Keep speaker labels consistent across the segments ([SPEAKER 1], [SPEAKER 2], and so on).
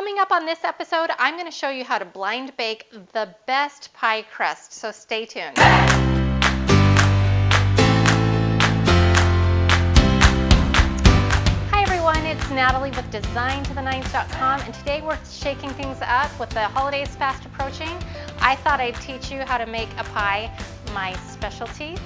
[SPEAKER 1] Coming up on this episode, I'm going to show you how to blind bake the best pie crust, so stay tuned. Hi everyone, it's Natalie with DesignToTheNines.com, and today we're shaking things up with the holidays fast approaching. I thought I'd teach you how to make a pie, my specialty,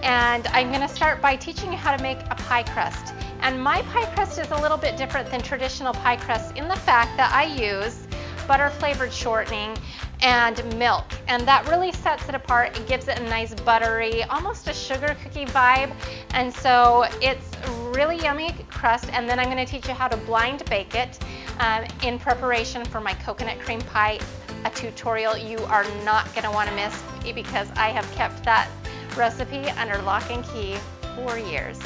[SPEAKER 1] and I'm going to start by teaching you how to make a pie crust. And my pie crust is a little bit different than traditional pie crusts in the fact that I use butter flavored shortening and milk, and that really sets it apart. It gives it a nice buttery, almost a sugar cookie vibe, and so it's really yummy crust. And then I'm going to teach you how to blind bake it in preparation for my coconut cream pie, a tutorial you are not going to want to miss because I have kept that recipe under lock and key for years.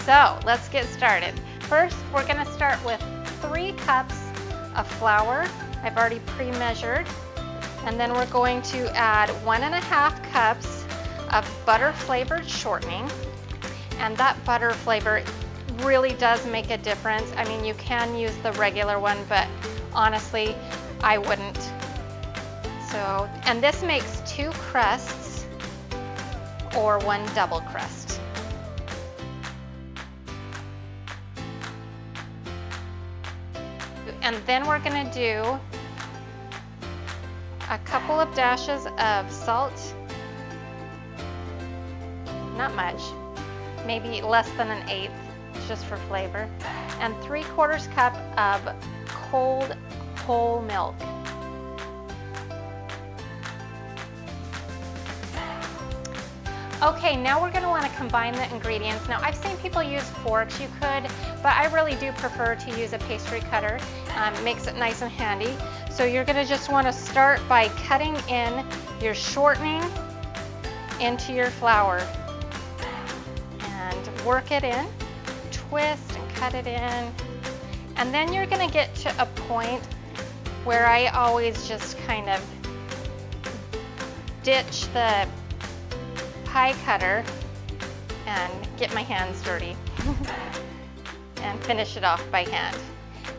[SPEAKER 1] So let's get started. First, we're going to start with 3 cups of flour. I've already pre-measured. And then we're going to add 1.5 cups of butter flavored shortening. And that butter flavor really does make a difference. I mean, you can use the regular one, but honestly, I wouldn't. So, and this makes 2 crusts or 1 double crust. And then we're going to do a couple of dashes of salt, not much, maybe less than 1/8, just for flavor, and 3/4 cup of cold whole milk. Okay, now we're going to want to combine the ingredients. Now, I've seen people use forks. You could, but I really do prefer to use a pastry cutter. It makes it nice and handy. So you're going to just want to start by cutting in your shortening into your flour and work it in, twist and cut it in. And then you're going to get to a point where I always just kind of ditch the pie cutter and get my hands dirty and finish it off by hand.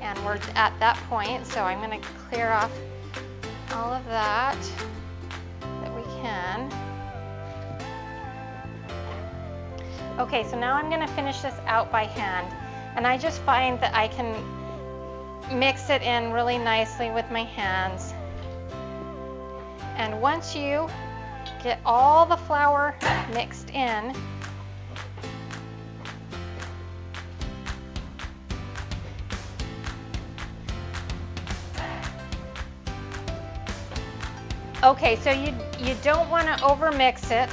[SPEAKER 1] And we're at that point, so I'm going to clear off all of that we can. Okay, so now I'm going to finish this out by hand, and I just find that I can mix it in really nicely with my hands. And once you get all the flour mixed in, okay, so you don't want to over mix it,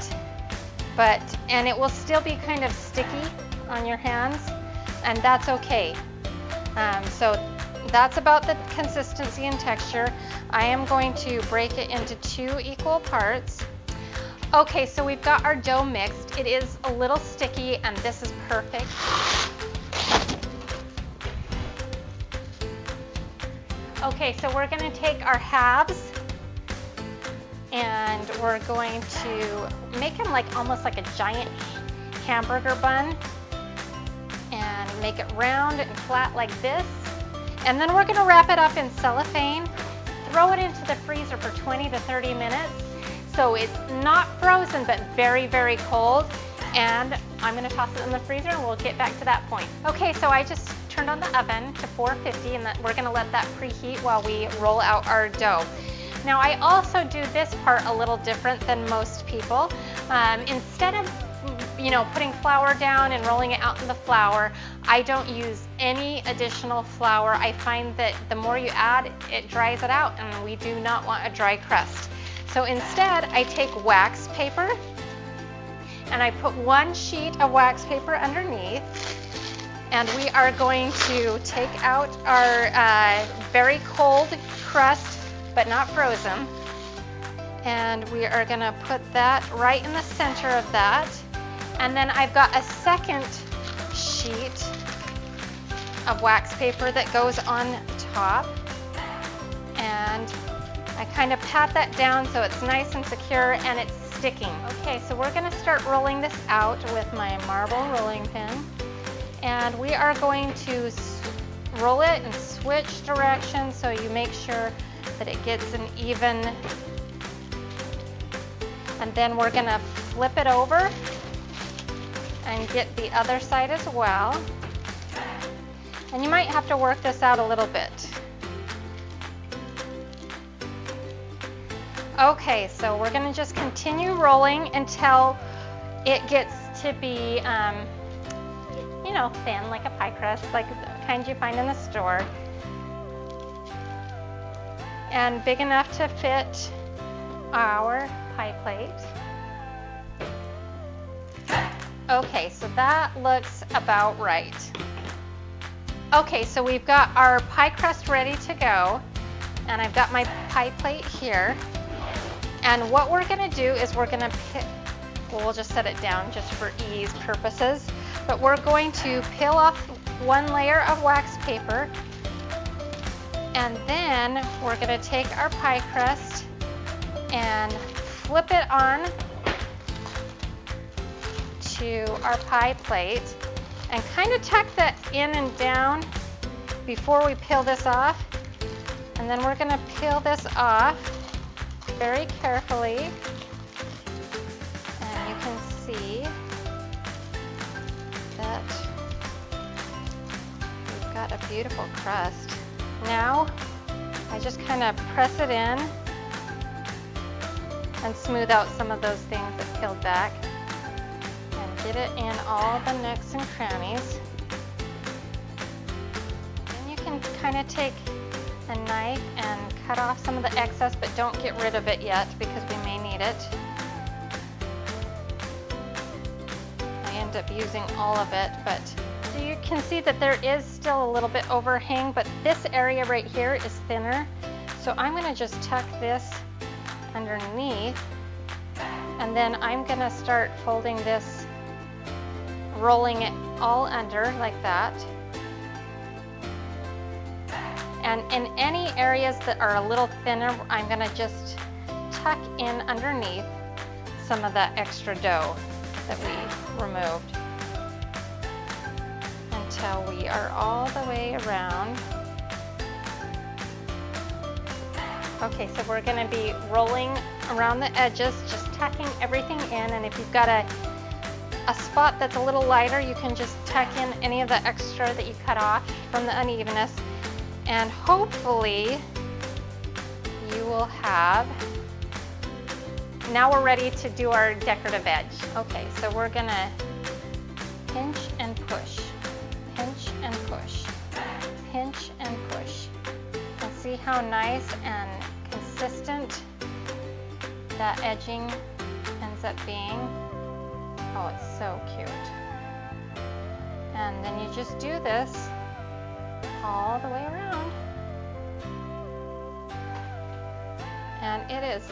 [SPEAKER 1] and it will still be kind of sticky on your hands, and that's okay. So that's about the consistency and texture. I am going to break it into 2 equal parts. Okay, so we've got our dough mixed. It is a little sticky, and this is perfect. Okay, so we're going to take our halves, and we're going to make them like almost like a giant hamburger bun, and make it round and flat like this. And then we're going to wrap it up in cellophane, throw it into the freezer for 20 to 30 minutes. So it's not frozen, but very, very cold. And I'm going to toss it in the freezer, and we'll get back to that point. Okay, so I just turned on the oven to 450, and we're going to let that preheat while we roll out our dough. Now, I also do this part a little different than most people. Instead of putting flour down and rolling it out in the flour, I don't use any additional flour. I find that the more you add, it dries it out, and we do not want a dry crust. So instead, I take wax paper, and I put 1 sheet of wax paper underneath, and we are going to take out our very cold crust, but not frozen, and we are going to put that right in the center of that. And then I've got a second sheet of wax paper that goes on top, and I kind of pat that down so it's nice and secure and it's sticking. Okay, so we're going to start rolling this out with my marble rolling pin, and we are going to roll it and switch directions so you make sure that it gets an even, and then we're gonna flip it over and get the other side as well. And you might have to work this out a little bit. Okay, so we're gonna just continue rolling until it gets to be, you know, thin like a pie crust, like the kind you find in the store. And big enough to fit our pie plate. Okay, so that looks about right. Okay, so we've got our pie crust ready to go, and I've got my pie plate here. And what we're gonna do is we're gonna well, we'll just set it down just for ease purposes, but we're going to peel off one layer of wax paper, and then we're gonna take our pie crust and flip it on to our pie plate and kind of tuck that in and down before we peel this off. And then we're gonna peel this off very carefully. And you can see that we've got a beautiful crust. Now, I just kind of press it in and smooth out some of those things that peeled back and get it in all the nooks and crannies. And you can kind of take a knife and cut off some of the excess, but don't get rid of it yet because we may need it. I end up using all of it, but so you can see that there is still a little bit overhang, but this area right here is thinner. So I'm gonna just tuck this underneath, and then I'm gonna start folding this, rolling it all under like that. And in any areas that are a little thinner, I'm gonna just tuck in underneath some of that extra dough that we removed until we are all the way around. Okay, so we're gonna be rolling around the edges, just tucking everything in, and if you've got a spot that's a little lighter, you can just tuck in any of the extra that you cut off from the unevenness, and hopefully you will have, now we're ready to do our decorative edge. Okay, so we're gonna pinch and push, pinch and push, pinch and push. And see how nice and consistent that edging ends up being. Oh, it's so cute. And then you just do this all the way around. And it is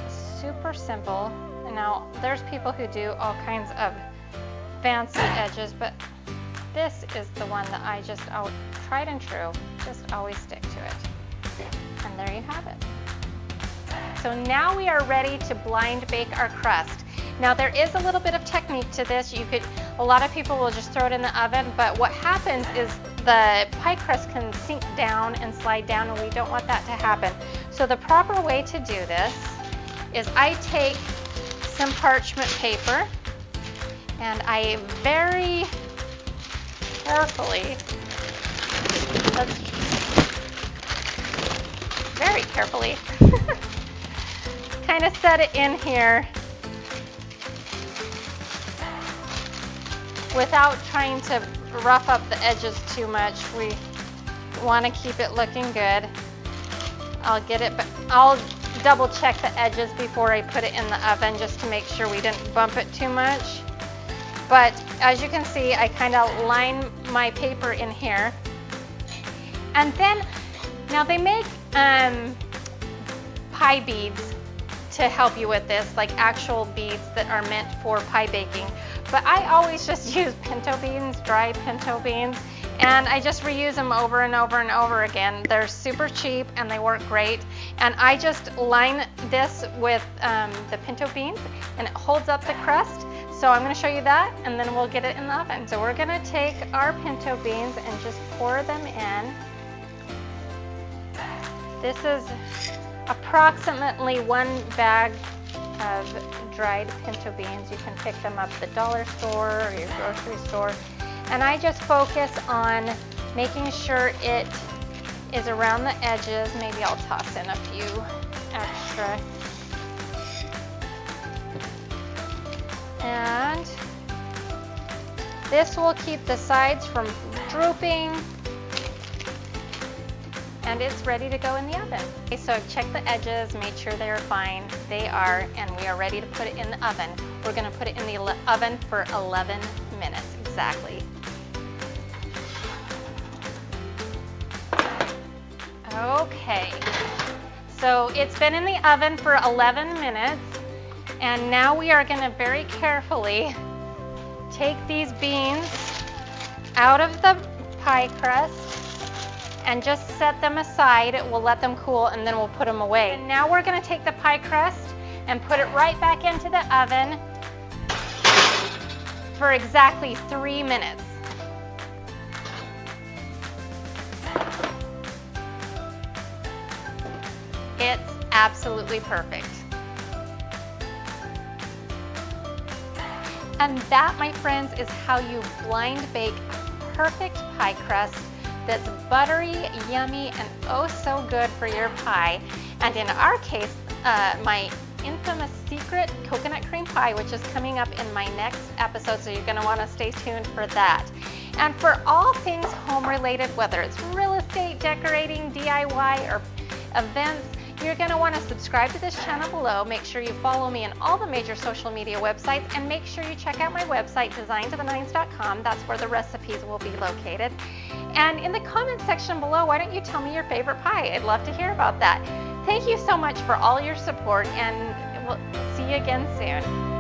[SPEAKER 1] super simple. And now there's people who do all kinds of fancy edges, but this is the one that I just tried and true, just always stick to it. And there you have it. So now we are ready to blind bake our crust. Now there is a little bit of technique to this. A lot of people will just throw it in the oven, but what happens is the pie crust can sink down and slide down, and we don't want that to happen. So the proper way to do this is I take some parchment paper and I very carefully, kind of set it in here without trying to rough up the edges too much. We want to keep it looking good. I'll double check the edges before I put it in the oven just to make sure we didn't bump it too much. But as you can see, I kind of line my paper in here. And then, now they make pie beads to help you with this, like actual beads that are meant for pie baking. But I always just use pinto beans, dry pinto beans, and I just reuse them over and over and over again. They're super cheap and they work great. And I just line this with the pinto beans, and it holds up the crust. So I'm going to show you that, and then we'll get it in the oven. So we're going to take our pinto beans and just pour them in This is approximately 1 bag of dried pinto beans. You can pick them up at the dollar store or your grocery store. And I just focus on making sure it is around the edges. Maybe I'll toss in a few extra. And this will keep the sides from drooping. And it's ready to go in the oven. Okay, so check the edges, made sure they are fine. They are, and we are ready to put it in the oven. We're gonna put it in the oven for 11 minutes, exactly. Okay, so it's been in the oven for 11 minutes, and now we are gonna very carefully take these beans out of the pie crust and just set them aside. We'll let them cool and then we'll put them away. And now we're gonna take the pie crust and put it right back into the oven for exactly 3 minutes. It's absolutely perfect. And that, my friends, is how you blind bake a perfect pie crust that's buttery, yummy, and oh so good for your pie. And in our case, my infamous secret coconut cream pie, which is coming up in my next episode, so you're gonna wanna stay tuned for that. And for all things home related, whether it's real estate, decorating, DIY, or events, you're gonna wanna subscribe to this channel below. Make sure you follow me on all the major social media websites, and make sure you check out my website, designtotheNines.com. That's where the recipes will be located. And in the comment section below, why don't you tell me your favorite pie? I'd love to hear about that. Thank you so much for all your support, and we'll see you again soon.